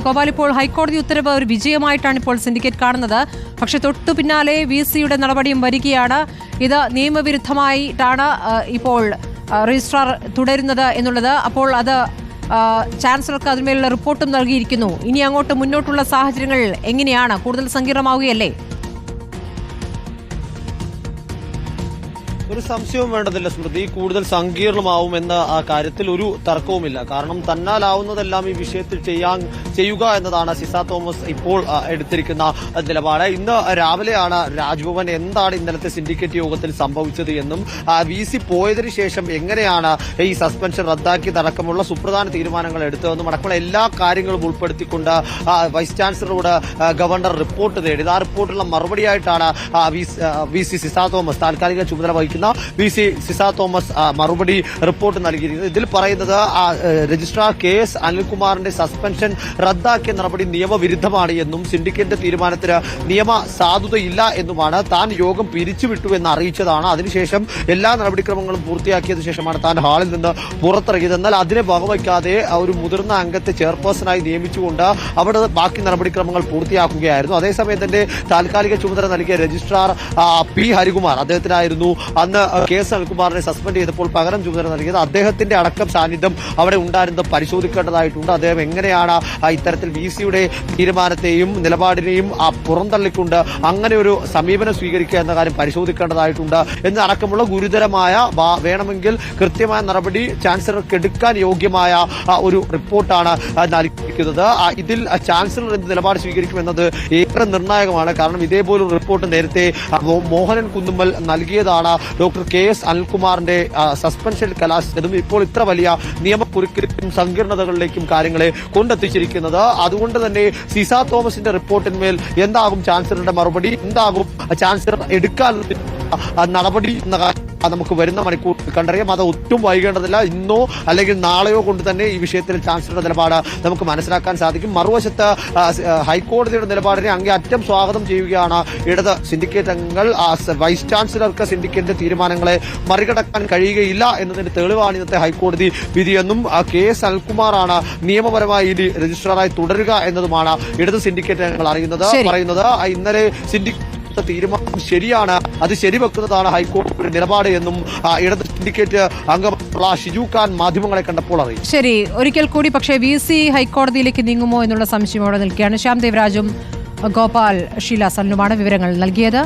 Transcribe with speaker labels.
Speaker 1: ഗോപാൽ, ഇപ്പോൾ ഹൈക്കോടതി ഉത്തരവ് ഒരു വിജയമായിട്ടാണ് ഇപ്പോൾ സിൻഡിക്കേറ്റ് കാണുന്നത്. പക്ഷെ തൊട്ടു പിന്നാലെ VC-യുടെ നടപടിയും വരികയാണ്. ഇത് നിയമവിരുദ്ധമായിട്ടാണ് ഇപ്പോൾ രജിസ്ട്രാർ തുടരുന്നത് എന്നുള്ളത്. അപ്പോൾ അത് ചാൻസലർക്ക് അതിന്മേലുള്ള റിപ്പോർട്ടും നൽകിയിരിക്കുന്നു. ഇനി അങ്ങോട്ട് മുന്നോട്ടുള്ള സാഹചര്യങ്ങൾ എങ്ങനെയാണ്? കൂടുതൽ സങ്കീർണമാവുകയല്ലേ?
Speaker 2: ഒരു സംശയവും വേണ്ടതില്ല സ്മൃതി, കൂടുതൽ സങ്കീർണമാവുമെന്ന ആ കാര്യത്തിൽ ഒരു തർക്കവുമില്ല. കാരണം തന്നാലാവുന്നതെല്ലാം ഈ വിഷയത്തിൽ ചെയ്യുക എന്നതാണ് സിസ തോമസ് ഇപ്പോൾ എടുത്തിരിക്കുന്ന നിലപാട്. ഇന്ന് രാവിലെയാണ് രാജ്ഭവൻ എന്താണ് ഇന്നലത്തെ സിൻഡിക്കേറ്റ് യോഗത്തിൽ സംഭവിച്ചത് എന്നും VC പോയതിനു ശേഷം എങ്ങനെയാണ് ഈ സസ്പെൻഷൻ റദ്ദാക്കിയതടക്കമുള്ള സുപ്രധാന തീരുമാനങ്ങൾ എടുത്തതെന്നും അടക്കമുള്ള എല്ലാ കാര്യങ്ങളും ഉൾപ്പെടുത്തിക്കൊണ്ട് വൈസ് ചാൻസലറോട് ഗവർണർ റിപ്പോർട്ട് തേടി. ആ റിപ്പോർട്ടിലുള്ള മറുപടിയായിട്ടാണ് VC സിസ തോമസ്, താൽക്കാലിക ചുമതല വഹിക്കുന്ന VC സിസ തോമസ് മറുപടി റിപ്പോർട്ട് നൽകിയിരിക്കുന്നത്. ഇതിൽ പറയുന്നത് രജിസ്ട്രാർ KS അനിൽകുമാറിന്റെ സസ്പെൻഷൻ റദ്ദാക്കിയ നടപടി നിയമവിരുദ്ധമാണ് എന്നും സിൻഡിക്കേറ്റ് തീരുമാനത്തിന് നിയമ സാധുതയില്ല എന്നുമാണ്. താൻ യോഗം പിരിച്ചുവിട്ടു എന്ന് അറിയിച്ചതാണ്. അതിനുശേഷം എല്ലാ നടപടിക്രമങ്ങളും പൂർത്തിയാക്കിയതിനു ശേഷമാണ് താൻ ഹാളിൽ നിന്ന് പുറത്തിറങ്ങിയത്. എന്നാൽ അതിനെ വകവയ്ക്കാതെ ഒരു മുതിർന്ന അംഗത്തെ ചെയർപേഴ്സണായി നിയമിച്ചുകൊണ്ട് അവിടെ ബാക്കി നടപടിക്രമങ്ങൾ പൂർത്തിയാക്കുകയായിരുന്നു. അതേസമയം തന്നെ താൽക്കാലിക ചുമതല നൽകിയ രജിസ്ട്രാർ P ഹരികുമാർ, അദ്ദേഹത്തിനായിരുന്നു അന്ന് KS അനിൽകുമാറിനെ സസ്പെൻഡ് ചെയ്തപ്പോൾ പകരം ചുമതല നൽകിയത്. അദ്ദേഹത്തിന്റെ അടക്കം സാന്നിധ്യം അവിടെ ഉണ്ടായിരുന്നത് പരിശോധിക്കേണ്ടതായിട്ടുണ്ട്. അദ്ദേഹം എങ്ങനെയാണ് ഇത്തരത്തിൽ VC-യുടെ തീരുമാനത്തെയും നിലപാടിനെയും പുറന്തള്ളിക്കൊണ്ട് അങ്ങനെ ഒരു സമീപനം സ്വീകരിക്കുക എന്ന കാര്യം പരിശോധിക്കേണ്ടതായിട്ടുണ്ട് എന്നടക്കമുള്ള ഗുരുതരമായ, വേണമെങ്കിൽ കൃത്യമായ നടപടി ചാൻസലർക്ക് എടുക്കാൻ യോഗ്യമായ ഒരു റിപ്പോർട്ടാണ് നൽകിയിരിക്കുന്നത്. ഇതിൽ ചാൻസലർ എന്ത് നിലപാട് സ്വീകരിക്കുമെന്നത് ഏറെ നിർണായകമാണ്. കാരണം ഇതേപോലൊരു റിപ്പോർട്ട് നേരത്തെ മോഹനൻ കുന്നുമ്മൽ നൽകിയതാണ്. ഡോക്ടർ KS അനിൽകുമാറിന്റെ സസ്പെൻഷൻ കലാശിച്ചതും ഇപ്പോൾ ഇത്ര വലിയ നിയമക്കുരുക്കിലും സങ്കീർണതകളിലേക്കും കാര്യങ്ങളെ കൊണ്ടെത്തിച്ചിരിക്കുന്നത്. അതുകൊണ്ട് തന്നെ സിസ തോമസിന്റെ റിപ്പോർട്ടിന്മേൽ എന്താകും ചാൻസലറുടെ മറുപടി, എന്താകും ചാൻസലർ എടുക്കാൻ നടപടി എന്ന കാര്യം നമുക്ക് വരുന്ന മണിക്കൂർ കണ്ടറിയാം. അത് ഒട്ടും വൈകേണ്ടതില്ല. ഇന്നോ അല്ലെങ്കിൽ നാളെയോ കൊണ്ട് തന്നെ ഈ വിഷയത്തിൽ ചാൻസലറുടെ നിലപാട് നമുക്ക് മനസ്സിലാക്കാൻ സാധിക്കും. മറുവശത്ത് ഹൈക്കോടതിയുടെ നിലപാടിനെ അങ്ങേയറ്റം സ്വാഗതം ചെയ്യുകയാണ് ഇടത് സിൻഡിക്കേറ്റ് അംഗങ്ങൾ. വൈസ് ചാൻസലർക്ക് സിൻഡിക്കേറ്റിന്റെ തീരുമാനങ്ങളെ മറികടക്കാൻ കഴിയുകയില്ല എന്നതിന്റെ തെളിവാണ് ഇന്നത്തെ ഹൈക്കോടതി വിധിയെന്നും KS അനിൽകുമാറാണ് നിയമപരമായി ഇനി രജിസ്ട്രാറായി തുടരുക എന്നതുമാണ് ഇടത് സിൻഡിക്കേറ്റ് അംഗങ്ങൾ പറയുന്നത്. ഇന്നലെ സിൻഡിക്കേറ്റ് തീരുമാനം ശരിയാണ്, അത് ശരിവെക്കുന്നതാണ് ഹൈക്കോടതിയുടെ നിലപാട് എന്നും ഇടത് സിൻഡിക്കേറ്റ് അംഗമുള്ള ഷിജു ഖാൻ മാധ്യമങ്ങളെ കണ്ടപ്പോൾ അറിയിച്ചു.
Speaker 1: ശരി, ഒരിക്കൽ കൂടി പക്ഷേ VC ഹൈക്കോടതിയിലേക്ക് നീങ്ങുമോ എന്നുള്ള സംശയം അവിടെ നിൽക്കുകയാണ്. ശ്യാം ദേവരാജും ഗോപാൽ ഷീല സലിനുമാണ് വിവരങ്ങൾ നൽകിയത്.